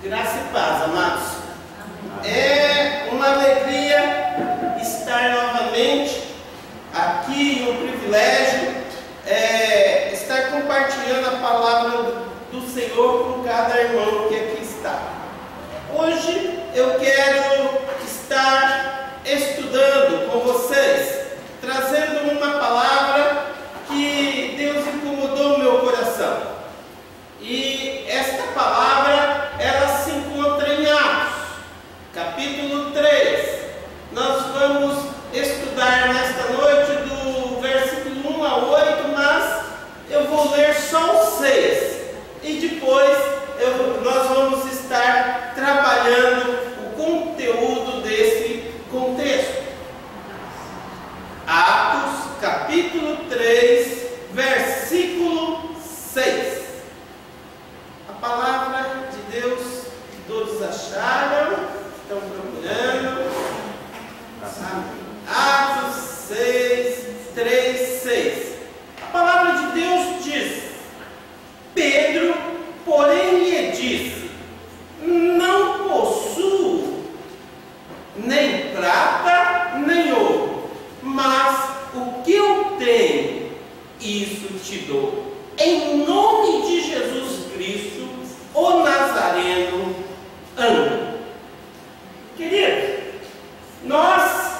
Graça e paz, amados. É uma alegria estar novamente aqui, um privilégio estar compartilhando a palavra do Senhor com cada irmão que aqui está. Hoje eu quero estar estudando com vocês, trazendo uma palavra que Deus incomodou no meu coração. E esta palavra, ela se encontra em Atos, capítulo 3. Nós vamos estudar nesta noite do versículo 1 a 8, mas eu vou ler só o 6. E depois nós vamos estar trabalhando o conteúdo desse contexto. Atos, capítulo 3, versículo 6. A palavra de Deus que todos acharam, estão procurando. Atos 6, 3, 6. A palavra de Deus diz: Pedro, porém, lhe disse: não possuo nem prata nem ouro, mas o que eu tenho, isso te dou. Em nome de Jesus Cristo, o Nazareno, anda. Queridos, nós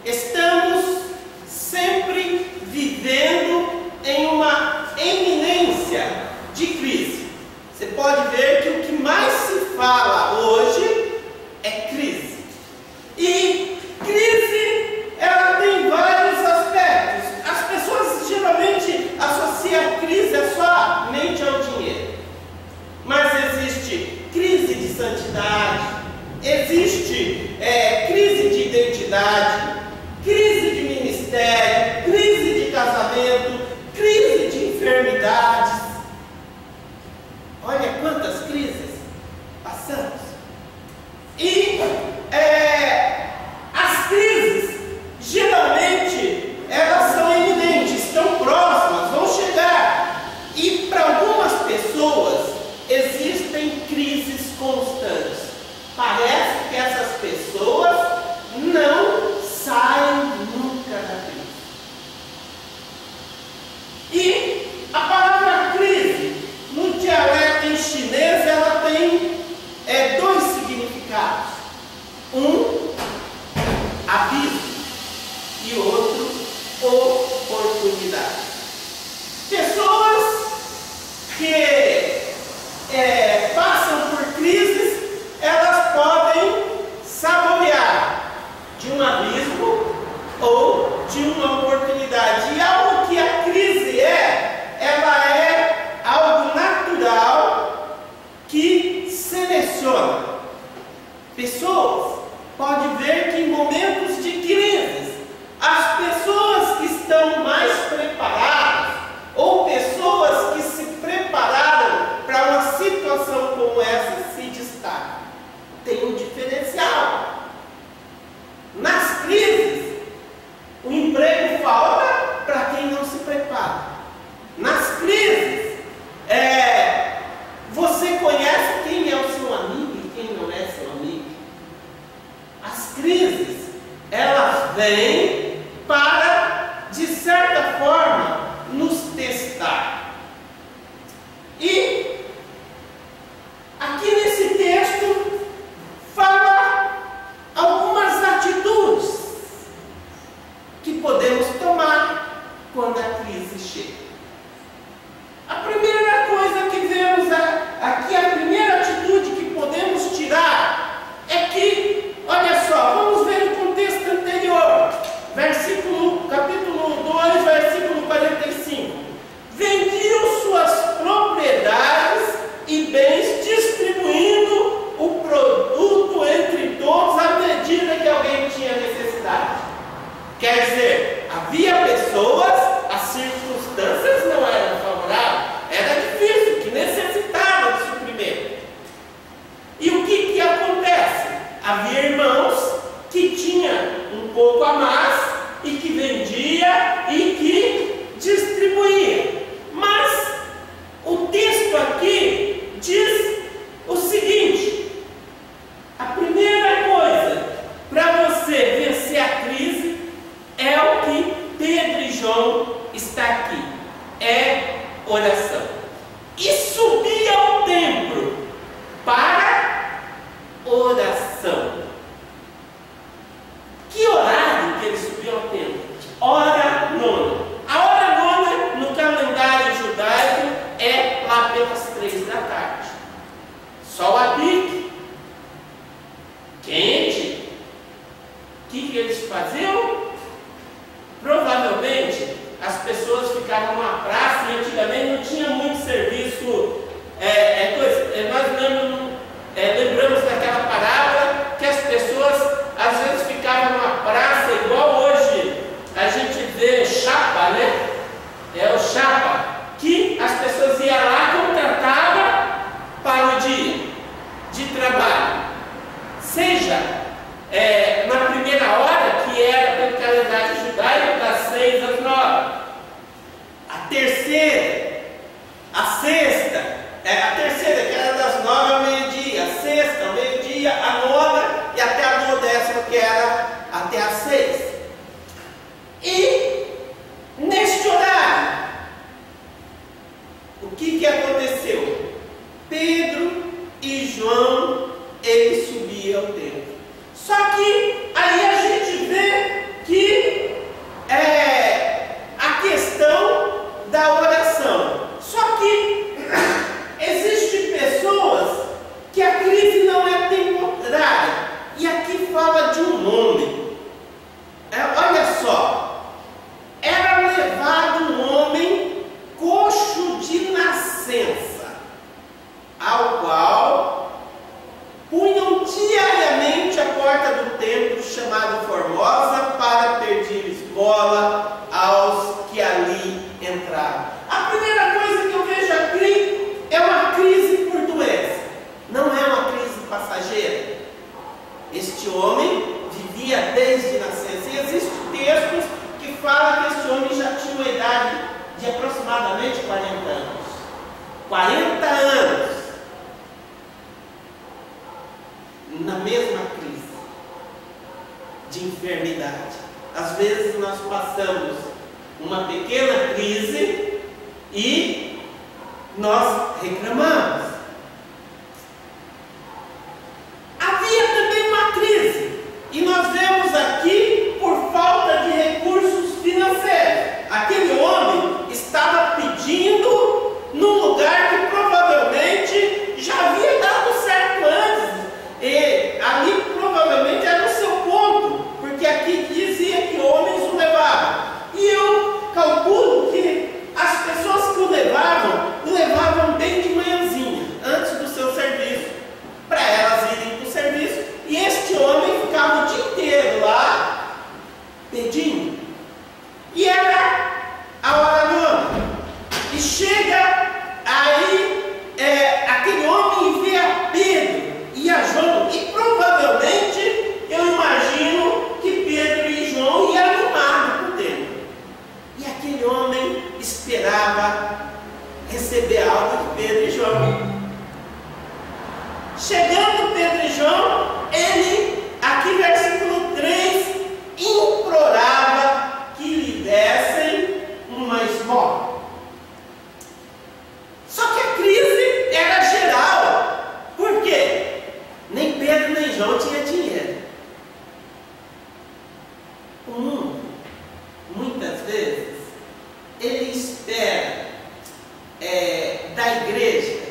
estamos sempre vivendo em uma eminência de crise. Você pode ver que o que mais se fala hoje é crise. E crise, ela tem vários aspectos. As pessoas geralmente associam a crise somente ao dinheiro. Mas existe crise de santidade, existe crise de identidade, crise de ministério, crise de casamento, crise de enfermidades. Olha quantas crises passamos. E as crises, geralmente, elas são eminentes, estão próximas, vão chegar. E para algumas pessoas, existem crises constantes. Parece que essas pessoas não saem nunca da crise. E a palavra crise, no dialeto em chinês, ela tem dois significados. Um, abismo, e outro, oportunidade. Pessoas que passam por crises, elas podem saborear de um abismo ou de uma oportunidade. E algo que a crise ela é algo natural que seleciona. Pessoas podem ver que em momentos de crises, as pessoas que estão mais preparadas, ou pessoas que se prepararam para uma situação como essa, se destacam. Tem um diferencial. Nas crises, o emprego falta para quem não se prepara. Nas crises, você conhece quem é o seu amigo e quem não é seu amigo. As crises, elas vêm para, de certa forma, nos testar. E aqui nesse texto fala algumas atitudes que podemos tomar quando a crise chega. A primeira coisa que vemos aqui, a primeira atitude que podemos tirar é que, olha só, vamos ver o contexto anterior, capítulo 2, versículo 45. Vendiam suas propriedades e bens, distribuindo o produto entre todos à medida que alguém tinha necessidade. Quer dizer, havia pessoas, as circunstâncias não eram favoráveis, era difícil, que necessitavam de suprimento. E o que acontece? Havia irmãos que tinham um pouco a mais e que vendia e que distribuía. Mas o texto aqui diz o seguinte: faziam? Provavelmente as pessoas ficavam numa praça e antigamente não tinha muito serviço. Nós lembramos daquela parábola que as pessoas às vezes ficavam numa praça, igual hoje a gente vê chapa, né? É o chapa, que as pessoas iam lá, contratavam para o dia de trabalho. Seja na primeira hora, que era pelo calendário judaico, das 6 às 9. A terceira, a sexta, a terceira que era das 9 ao meio-dia, a sexta ao meio-dia, a nona e até a 12ª, que era até às 6. E neste horário, o que aconteceu? Pedro e João, eles subiam ao templo. Só que aí a gente vê que a questão da oração. Só que existem pessoas que a crise não é temporária. E aqui fala de um homem. Olha só. Era levado um homem coxo de nascença, ao qual punham diariamente a porta do templo chamado Formosa para pedir esmola aos que ali entravam. A primeira coisa que eu vejo aqui é uma crise por doença. Não é uma crise passageira. Este homem vivia desde nascença. E existem textos que falam que este homem já tinha uma idade de aproximadamente 40 anos. 40 anos. Na mesma crise de enfermidade. Às vezes nós passamos uma pequena crise e nós reclamamos. Havia também uma crise, e nós vemos aqui por falta de recursos financeiros. Aquele homem estava pedindo num lugar que provavelmente já havia dado certo antes. E ali provavelmente era o seu ponto, porque aqui dizia que homens o levavam. E eu calculo que as pessoas que o levavam bem de manhãzinha, antes do seu serviço, para elas irem para o serviço. E este homem ficava o dia inteiro lá, pedindo. E era a hora nona. E chega aí aquele homem e vê a Pedro e a João, e provavelmente eu imagino que Pedro e João iam animados para o templo. E aquele homem esperava receber algo de Pedro e João. Chegando Pedro e João, ele, aqui versículo 3, implorava que lhe dessem uma esmola. Só que a crise era geral. Por quê? Nem Pedro nem João tinha dinheiro. O mundo, muitas vezes, ele espera da igreja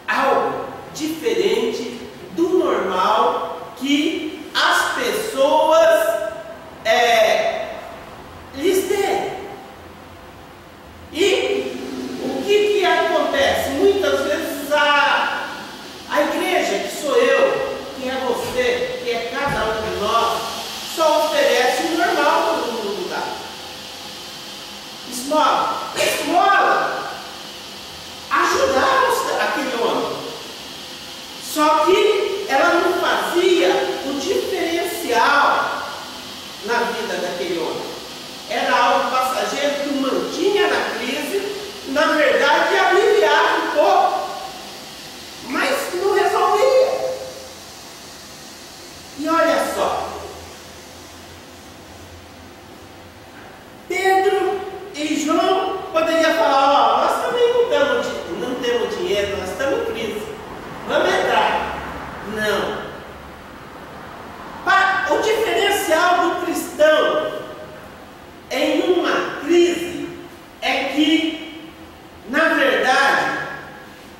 algo diferente do normal que as pessoas lhes dêem. E o que acontece? Muitas vezes a igreja, que sou eu, que é você, que é cada um de nós, só oferece o normal para todo mundo dar. Esmola ajudava aquele homem. Só que ela não fazia o diferencial na vida daquele homem. Era algo passageiro que o mantinha na crise, na verdade aliviava um pouco, mas não resolvia. E olha só, Pedro e João poderiam falar: ó, nós também não temos dinheiro, nós estamos em crise, vamos entrar. Não. O diferencial do cristão em uma crise é que, na verdade,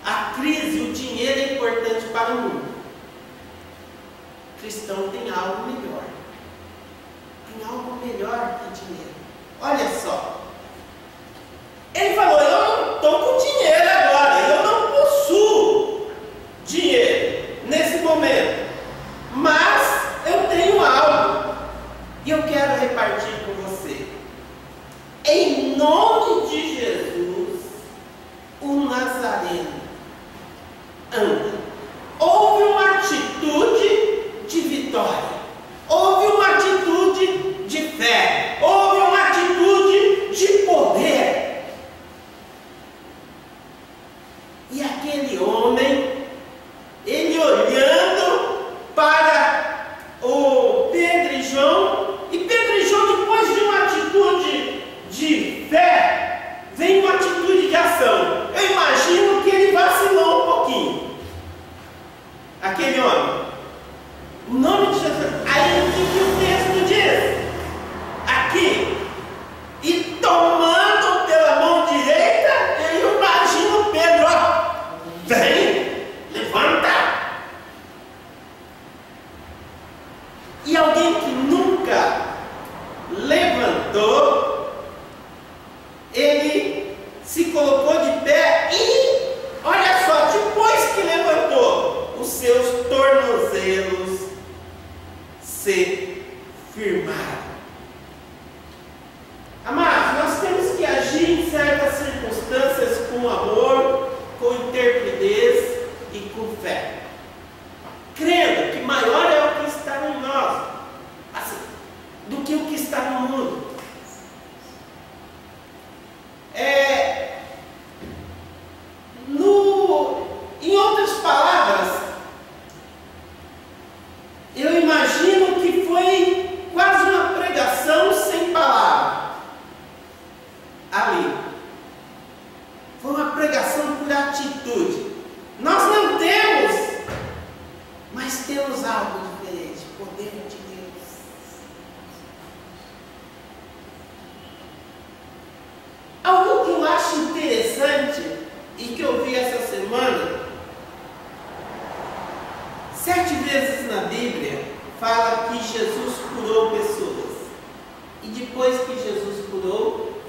a crise, o dinheiro é importante para o mundo. O cristão tem algo melhor. tem algo melhor que dinheiro. Olha só. Ele falou, eu não estou com dinheiro agora, eu não possuo dinheiro nesse momento, mas eu tenho algo e eu quero repartir com você. Em nome de Jesus, o Nazareno anda. Houve uma atitude de vitória, houve uma atitude de fé, houve uma atitude de poder. E aquele homem, ele olhando para o Pedro e João, depois de uma atitude de fé, vem uma atitude de ação. Eu imagino que ele vacilou um pouquinho. Aquele homem. Em nome de Jesus. Aí o que o texto diz? Aqui. E tomando pela mão direita, eu imagino Pedro, ó, vem, levanta. E alguém que nunca levantou, ele se colocou de pé e, olha só, depois que levantou, os seus tornozelos se firmaram. Amados, nós temos que agir em certas circunstâncias com amor, com intrepidez e com fé, crendo que maior é o que está em nós, assim, do que o que está no mundo. Em outras palavras, eu imagino que foi quase uma pregação sem palavra ali. Foi uma pregação por atitude. Nós não temos, mas temos algo diferente, o poder de Deus. Algo que eu acho interessante e que eu vi essa semana, 7 vezes na Bíblia fala que Jesus curou pessoas. E depois que Jesus curou,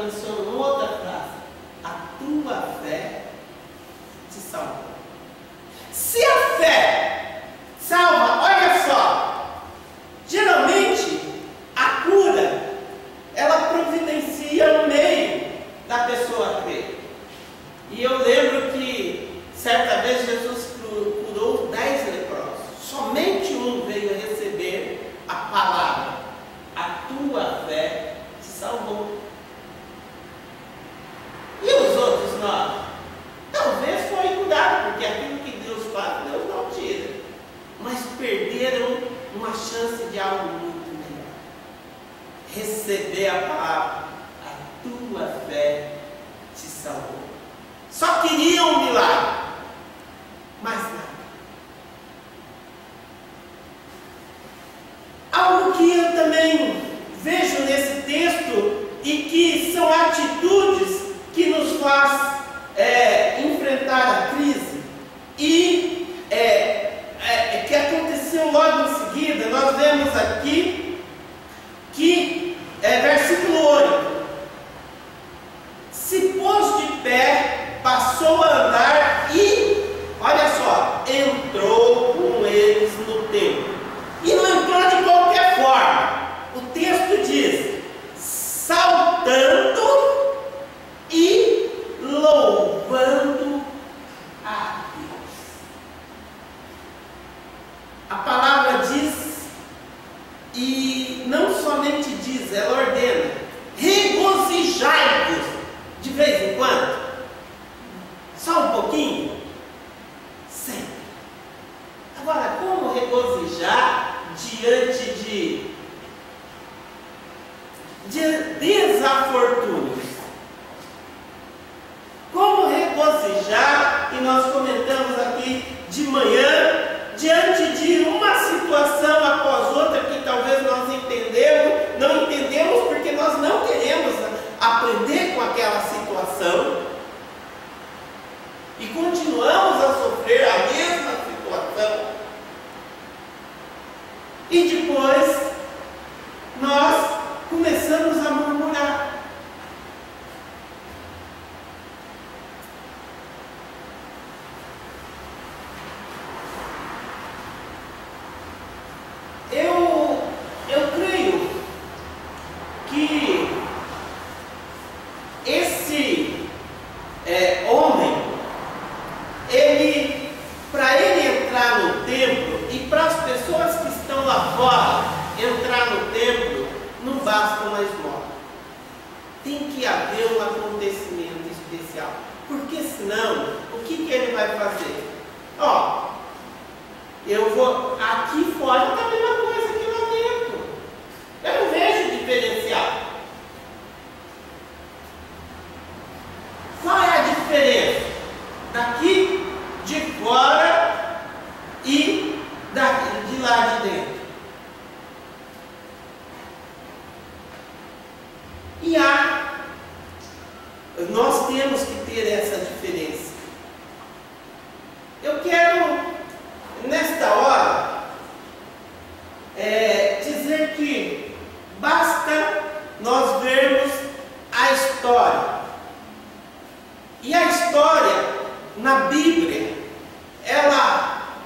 menciona outra frase: a tua fé te salvou. Se a fé salva, olha só, geralmente a cura, ela providencia um meio da pessoa crer. E eu lembro que certa vez Jesus curou 10 leprosos. Somente um veio a receber a palavra: a tua fé te salvou. E os outros 9? Talvez foi curado, porque aquilo que Deus faz, Deus não tira. Mas perderam uma chance de algo muito melhor. Receber a palavra: a tua fé te salvou. Só queriam um milagre, mas nada. Algo que eu também vejo nesse texto e que são atitudes que nos faz enfrentar a crise e que aconteceu logo em seguida. Nós vemos aqui que versículo 8: se pôs de pé, passou a andar e, olha só, entrou com eles no templo. E não entrou de qualquer forma. O texto diz: saltando e louvando a Deus. A palavra diz, e não somente diz, ela ordena: regozijai-vos. De vez em quando, só um pouquinho, sempre. Agora, como regozijar diante de desafortunos? Como regozijar, e nós comentamos aqui de manhã, diante de uma situação após outra que talvez nós não entendemos porque nós não queremos aprender com aquela situação e continuamos a sofrer a mesma situação, e depois nós ensinando, o que ele vai fazer? Ó, eu vou, aqui fora está a mesma coisa que lá dentro. Eu não vejo diferencial. Qual é a diferença daqui de fora e de lá de dentro? E nós temos que ter essa diferença. Eu quero, nesta hora, dizer que basta nós vermos a história. E a história, na Bíblia, ela,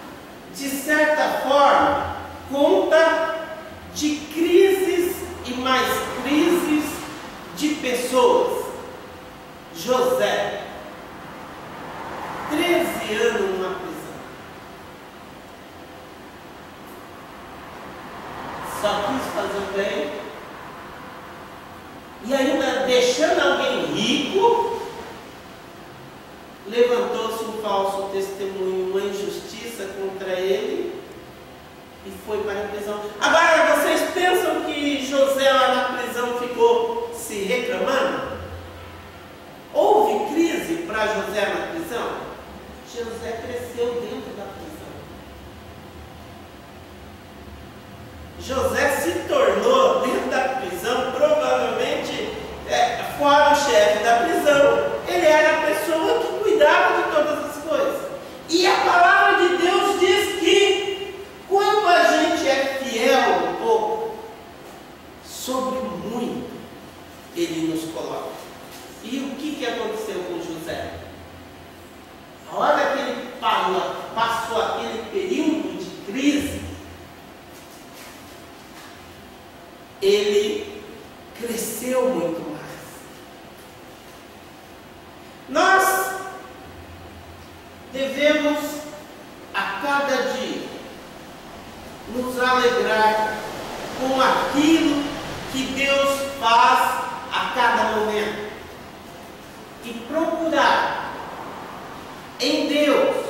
de certa forma, conta de crises e mais crises de pessoas. José, 13 anos numa prisão. Só quis fazer o bem. E ainda deixando alguém rico, levantou-se um falso testemunho, uma injustiça contra ele e foi para a prisão. Agora, vocês pensam que José lá na prisão ficou se reclamando? Houve crise para José na prisão? José cresceu dentro da prisão. José se tornou dentro da prisão, provavelmente, fora o chefe da prisão, ele era a pessoa que cuidava de todas as coisas. E a palavra de Deus diz que quando a gente é fiel um pouco, sobre muito ele nos coloca. E o que aconteceu com José? A hora que ele passou aquele período de crise, ele cresceu muito mais. Nós devemos a cada dia nos alegrar com aquilo que Deus faz a cada momento e procurar em Deus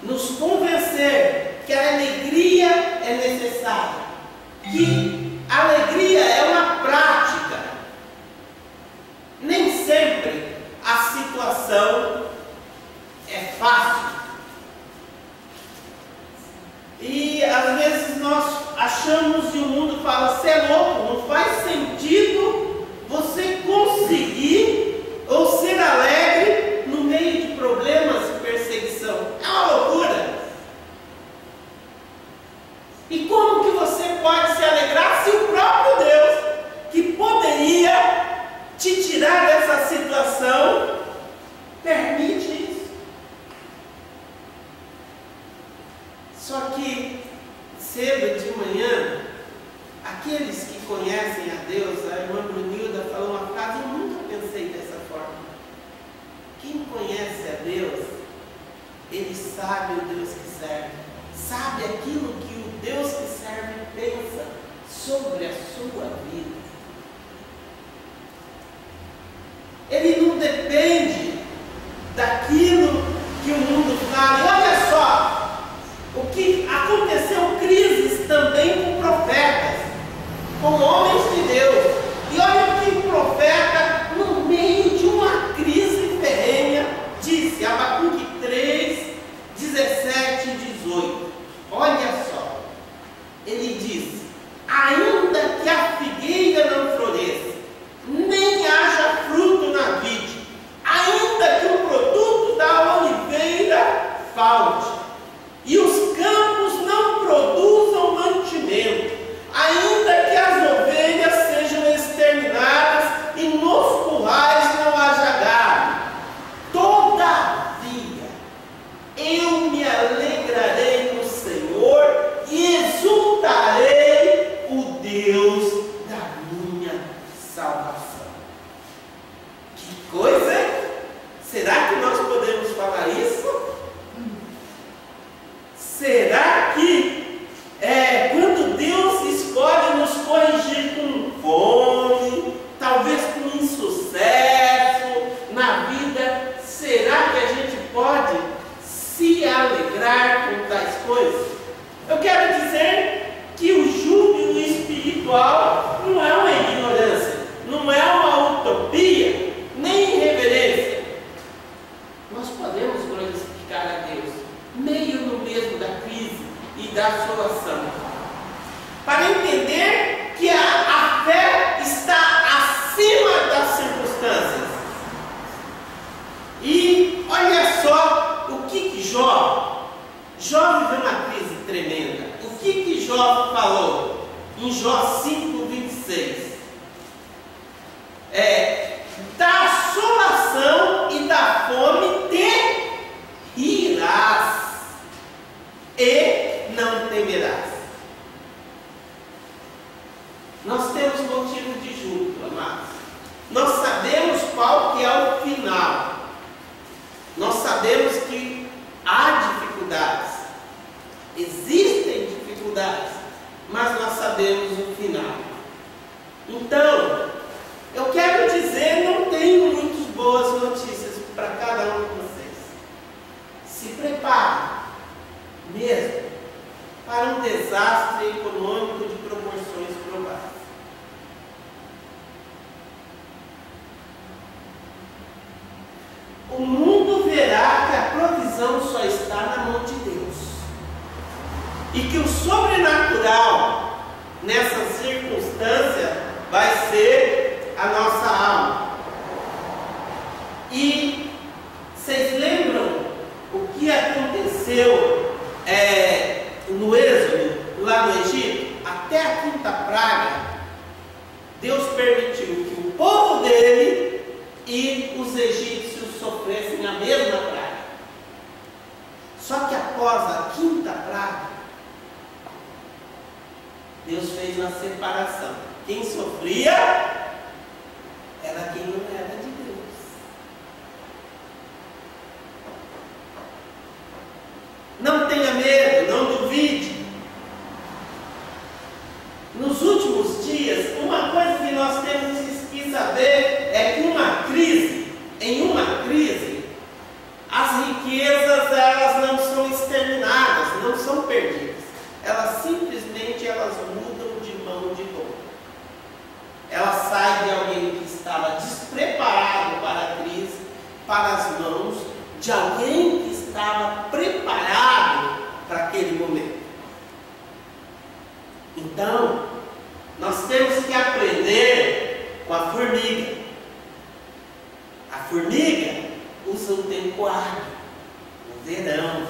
nos convencer que a alegria é necessária, que a alegria é uma prática. Nem sempre a situação é fácil. E às vezes nós achamos e o mundo fala: você é louco, não faz sentido você conseguir ou ser alegre no meio de problemas e perseguição. É uma loucura. E como que você pode se alegrar se o próprio Deus, que poderia te tirar dessa situação, permite isso? Só que cedo de manhã, aqueles que conhecem a Deus, a irmã Brunilda falou uma frase, eu nunca pensei dessa forma. Quem conhece a Deus, ele sabe o Deus que serve, sabe aquilo que o Deus que serve pensa sobre a sua vida. Ele não depende daquilo que o mundo fala. E olha só, o que aconteceu, crises também com profetas, com homens de Deus. E olha o que o profeta, no meio de uma crise ferrenha, disse, Abacuque 3, 17 e 18. Olha só, ele diz: ainda que a figueira não floresça, nem haja fruto na vide, ainda que o produto da oliveira falte, e os campos não produzam mantimento, ainda que as ovelhas sejam exterminadas e nos currais não haja gado, todavia eu me alegrarei no Senhor e exultarei o Deus da minha salvação. Que coisa, hein? Será que nós podemos falar isso? Será que quando Deus escolhe nos corrigir com fome, talvez com insucesso na vida, será coisas. Eu quero dizer que o júbilo espiritual não é uma ignorância, não é uma utopia, nem irreverência. Nós podemos glorificar a Deus, meio no mesmo da crise e da assolação, para entender que a fé está acima das circunstâncias. E olha só o que Jó viveu uma crise tremenda. O que Jó falou em Jó 5:26? Da assolação e da fome te rirás e não temerás. Nós temos motivo de júbilo, amados. Nós sabemos qual que é o final. Nós sabemos que há dificuldades, existem dificuldades, mas nós sabemos o final. Então, eu quero dizer, não tenho muitas boas notícias para cada um de vocês. Se prepare mesmo para um desastre econômico de proporções prováveis. O mundo verá que a provisão só está na mão de Deus. E que o sobrenatural nessa circunstância vai ser a nossa alma. E vocês lembram o que aconteceu no Êxodo, lá no Egito? Até a quinta praga, Deus permitiu que o povo dele e os egípcios sofressem a mesma praga. Só que após a quinta praga, Deus fez uma separação. Quem sofria era quem não era de Deus. Não tenha medo, não duvide. Nos últimos dias, uma coisa que nós temos que saber é que em uma crise, as riquezas elas não são exterminadas, não são perdidas. Elas simplesmente mudam de mão de dono. Ela sai de alguém que estava despreparado para a crise, para as mãos de alguém que estava preparado para aquele momento. Então, nós temos que aprender com a formiga. A formiga usa um tempo árduo, no verão,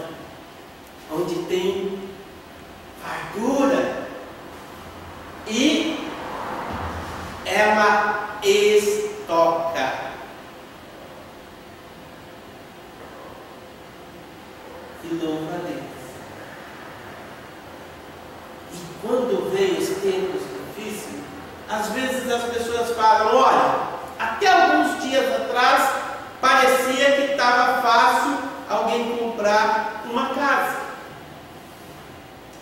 onde tem fartura, e ela estoca. E louva a Deus. E quando vem os tempos difíceis, às vezes as pessoas falam: olha, até alguns dias atrás parecia que estava fácil alguém comprar uma casa.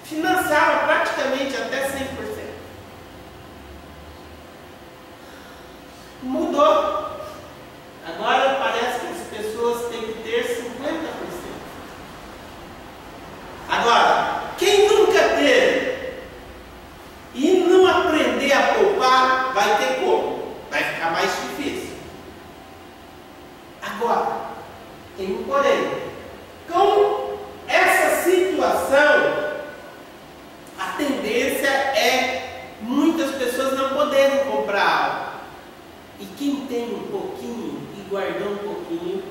Financiava praticamente até 100%. Mudou. Agora parece que as pessoas têm que ter 50%. Agora, quem nunca teve e não aprender a poupar, vai ter como? Vai ficar mais difícil. Agora, tem um porém. Com essa situação, a tendência é muitas pessoas não poderem comprar algo. E quem tem um pouquinho e guardou um pouquinho,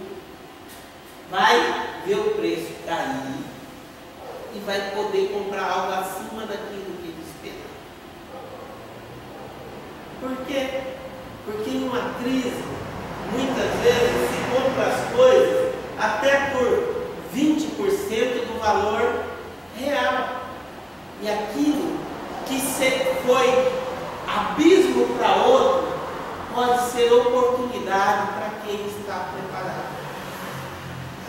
vai ver o preço cair e vai poder comprar algo acima daquilo que ele espera. Por quê? Porque em uma crise, muitas vezes se compra as coisas até por 20% do valor real. E aquilo que foi abismo para outro, pode ser oportunidade para quem está preparado.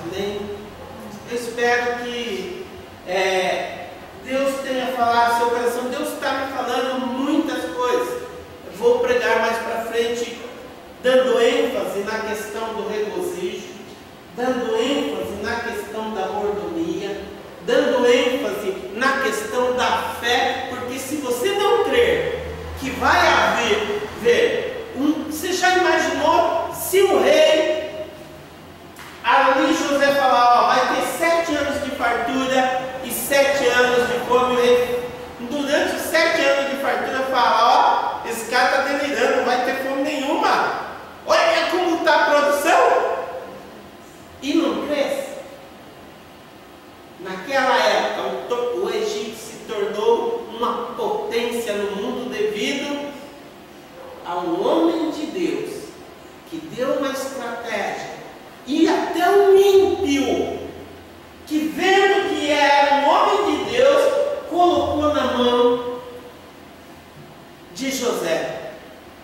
Amém? Eu espero que Deus tenha falado no seu coração. Deus está me falando muitas coisas. Eu vou pregar mais para frente, dando ênfase na questão do regozijo, dando ênfase na questão da mordomia, dando ênfase questão da fé, porque se você não crer que vai haver, você já imaginou se o rei, ali José falar, ó, vai ter 7 anos de fartura e 7 anos de fome, o rei, durante os 7 anos de fartura, fala, ó, esse cara está delirando, não vai ter fome nenhuma, olha como está a produção, e não cresce. Naquela época, o Egito se tornou uma potência no mundo devido a um homem de Deus que deu uma estratégia, e até um ímpio que, vendo que era um homem de Deus, colocou na mão de José.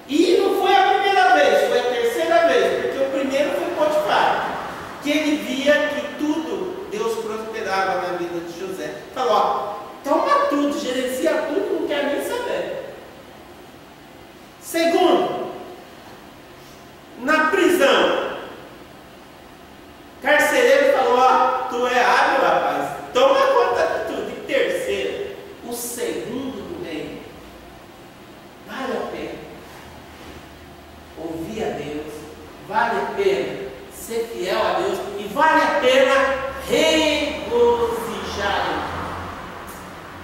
E não foi a primeira vez, foi a terceira vez, porque o primeiro foi Potifar, que ele via que tudo Deus prosperava na vida de José. Falou, ó, toma tudo, gerencia tudo, não quer nem saber. Segundo, na prisão, carcereiro falou, ó, tu é hábil, rapaz, toma conta de tudo. E terceiro, o segundo do reino, vale a pena ouvir a Deus, vale a pena ser fiel a Deus e vale a pena regozijar.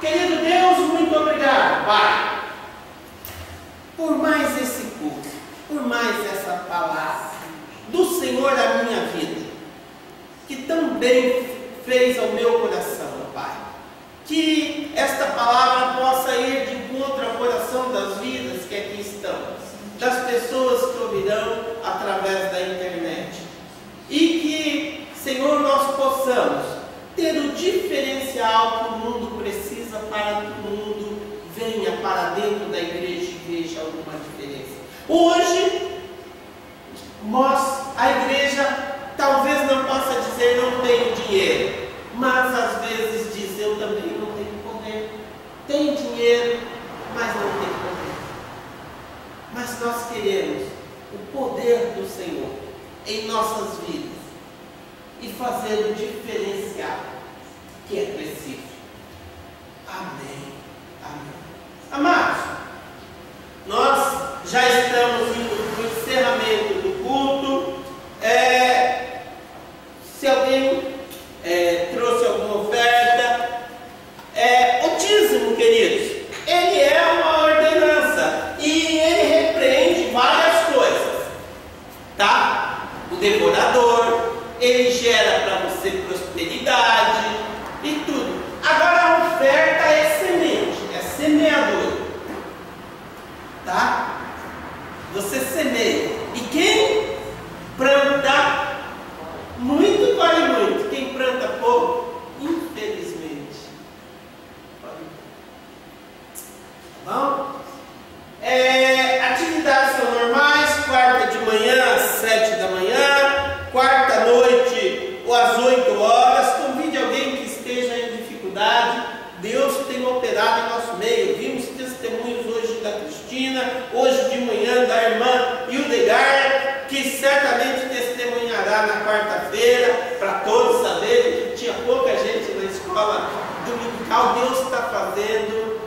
Querido Deus, muito obrigado, Pai, por mais esse culto, por mais essa palavra do Senhor da minha vida, que também fez ao meu coração, Pai. Que esta palavra possa ir de encontro ao coração das vidas que aqui estamos, das pessoas que ouvirão através da internet. E que, Senhor, nós possamos ter o diferencial que o mundo precisa para que o mundo venha para dentro da igreja e veja alguma diferença. Hoje, a igreja talvez não possa dizer não tenho dinheiro, mas às vezes diz eu também não tenho poder. Tem dinheiro, mas não tem poder. Mas nós queremos o poder do Senhor em nossas vidas e fazer o diferencial que é preciso. Amém. Amém. Amados, nós já estamos indo para o encerramento do culto. Se alguém trouxe alguma oferta, o dízimo, queridos, ele é uma ordenança e ele repreende várias coisas, tá? O devorador, ele gera para você prosperidade e tudo. Agora a oferta é semente, é semeador, tá? Você semeia, e quem planta muito, colhe muito. Quem planta pouco, infelizmente, colhe pouco. Bom? Atividades são normais, quarta de manhã às 7 da manhã, quarta à noite ou às 8 horas. Convide alguém que esteja em dificuldade. Deus tem operado em nosso meio. Vimos testemunhos hoje da Cristina, hoje de manhã da irmã Hildegar, que certamente testemunhará na quarta-feira, para todos saberem que tinha pouca gente na escola dominical. Deus está fazendo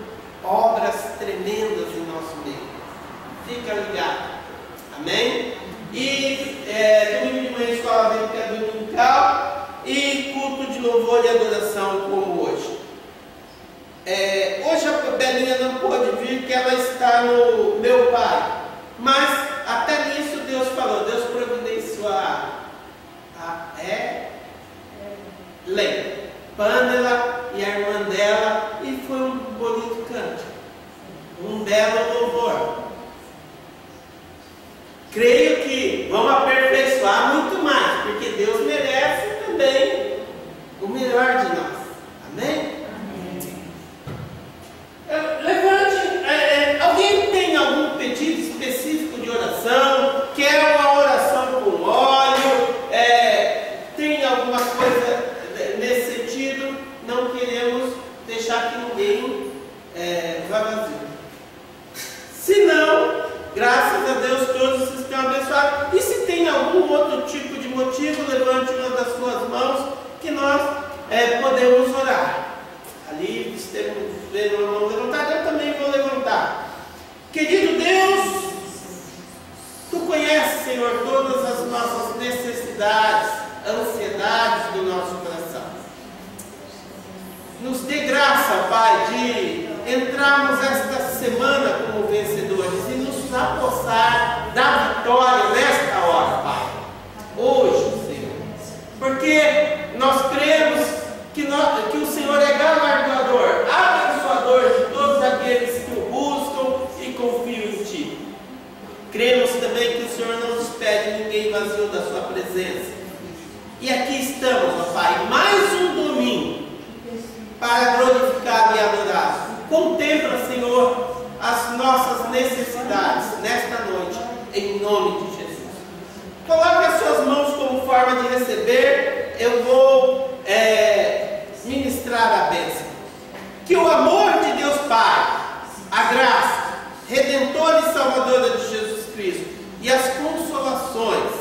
obras tremendas em nosso meio. Fica ligado. Amém? E domingo de manhã escola bíblica dominical e culto de louvor e adoração como hoje. Hoje a Belinha não pôde vir, porque ela está no meu pai. Mas até nisso Deus falou, Deus providenciou a Pamela e a irmã dela, e foi um bonito cântico, um belo louvor. Creio que vamos aperfeiçoar muito mais, porque Deus merece também o melhor de nós. Amém? Levante, alguém tem algum pedido específico de oração? Quer uma oração com óleo? Tem alguma coisa nesse sentido? Não queremos deixar que ninguém vá vazio. Se não, graças a Deus todos estão abençoados. E se tem algum outro tipo de motivo, levante uma das suas mãos que nós podemos orar. Ali temos veem uma mão levantada, eu também vou levantar. Querido Deus, Tu conheces, Senhor, todas as nossas necessidades, ansiedades do nosso coração. Nos dê graça, Pai, de entrarmos esta semana como vencedores e nos apossar da vitória nesta hora, Pai. Hoje, Senhor. Porque nós cremos que o Senhor é galardoador, abençoador de todos aqueles que o buscam e confiam em Ti. Cremos também que o Senhor não despede ninguém vazio da Sua presença. E aqui estamos, ó Pai, mais um domingo para glorificar e adorar. Contempla, Senhor, as nossas necessidades nesta noite, em nome de Jesus. Coloque as suas mãos como forma de receber. Eu vou ministrar a bênção. Que o amor de Deus Pai, a graça redentora e salvadora de Jesus Cristo e as consolações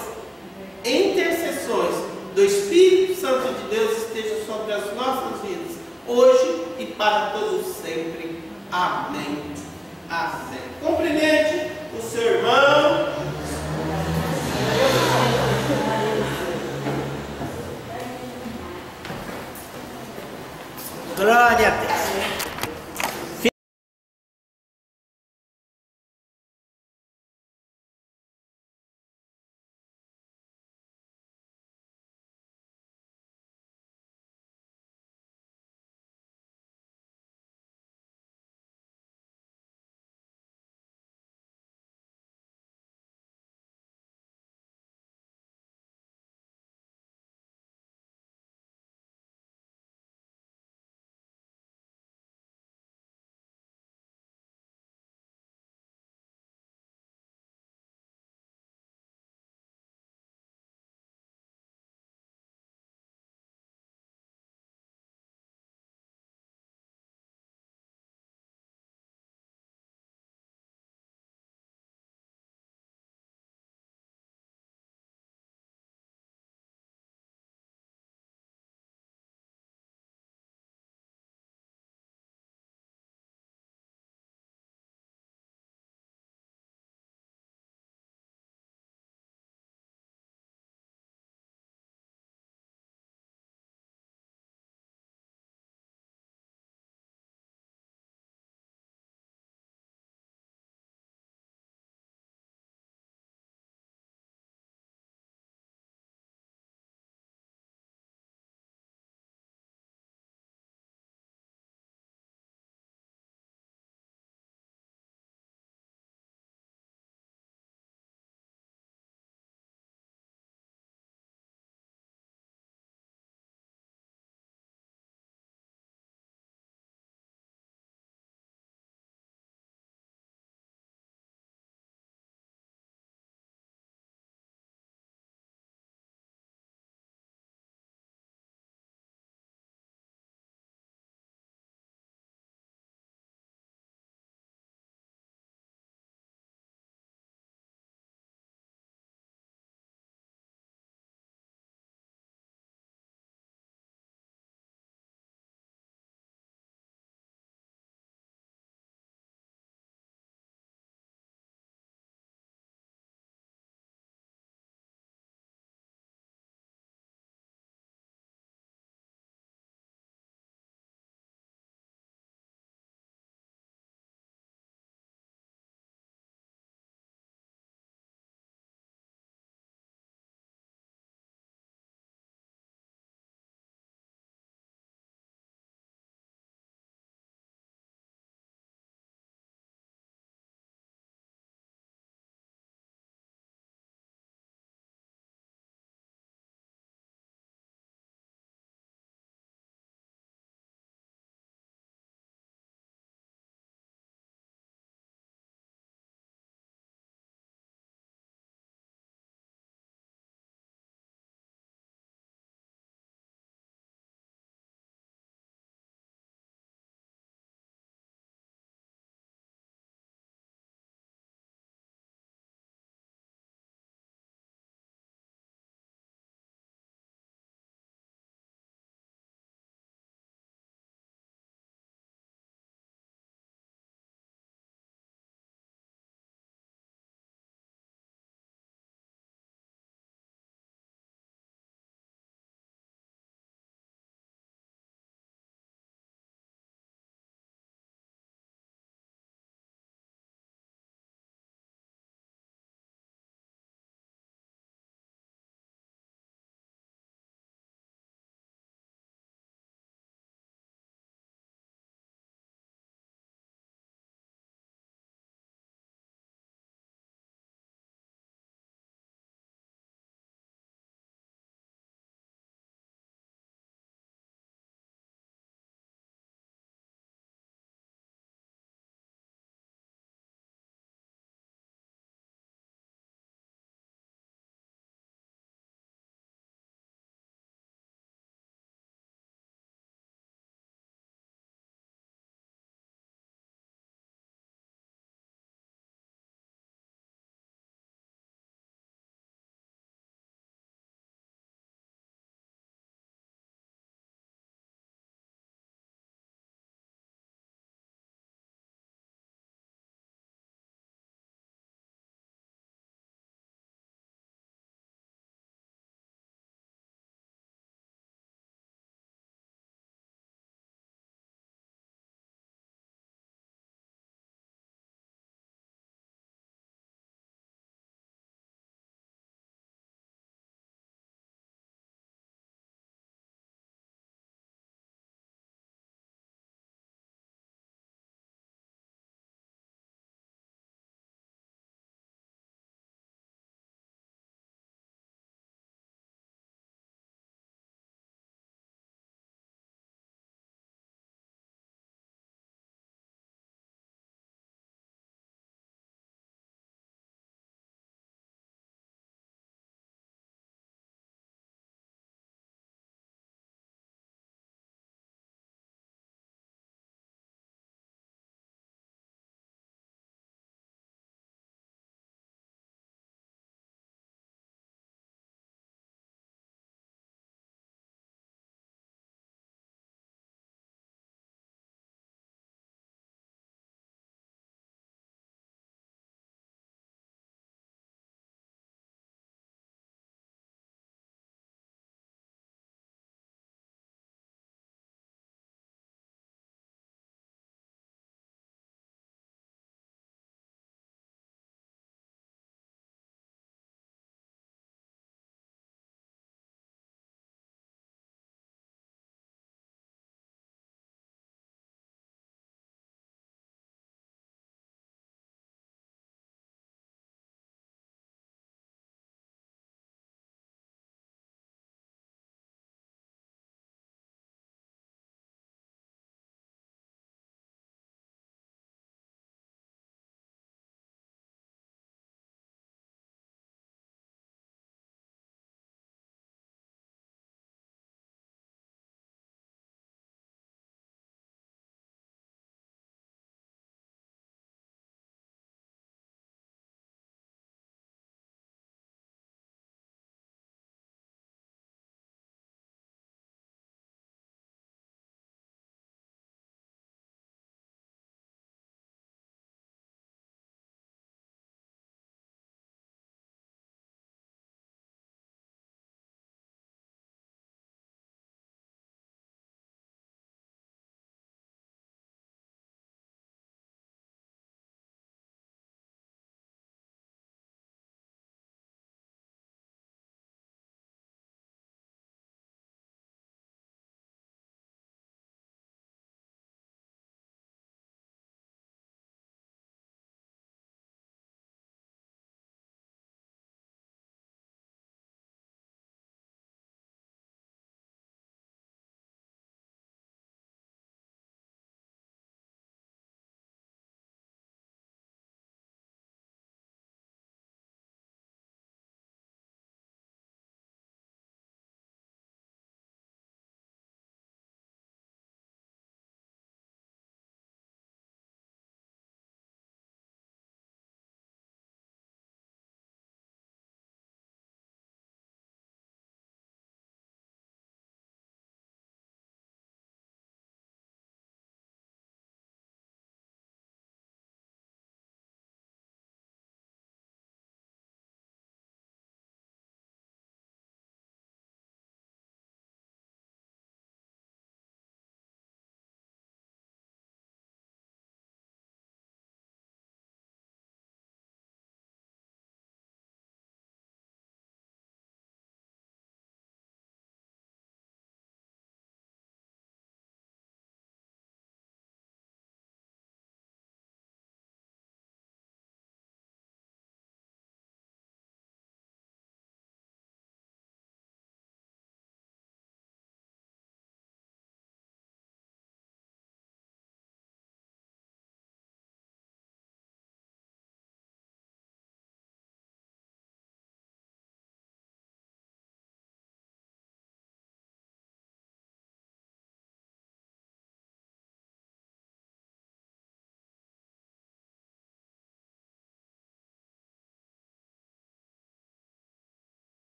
e intercessões do Espírito Santo de Deus estejam sobre as nossas vidas, hoje e para todos sempre. Amém. Amém. Cumprimente o seu irmão. Glória a Deus.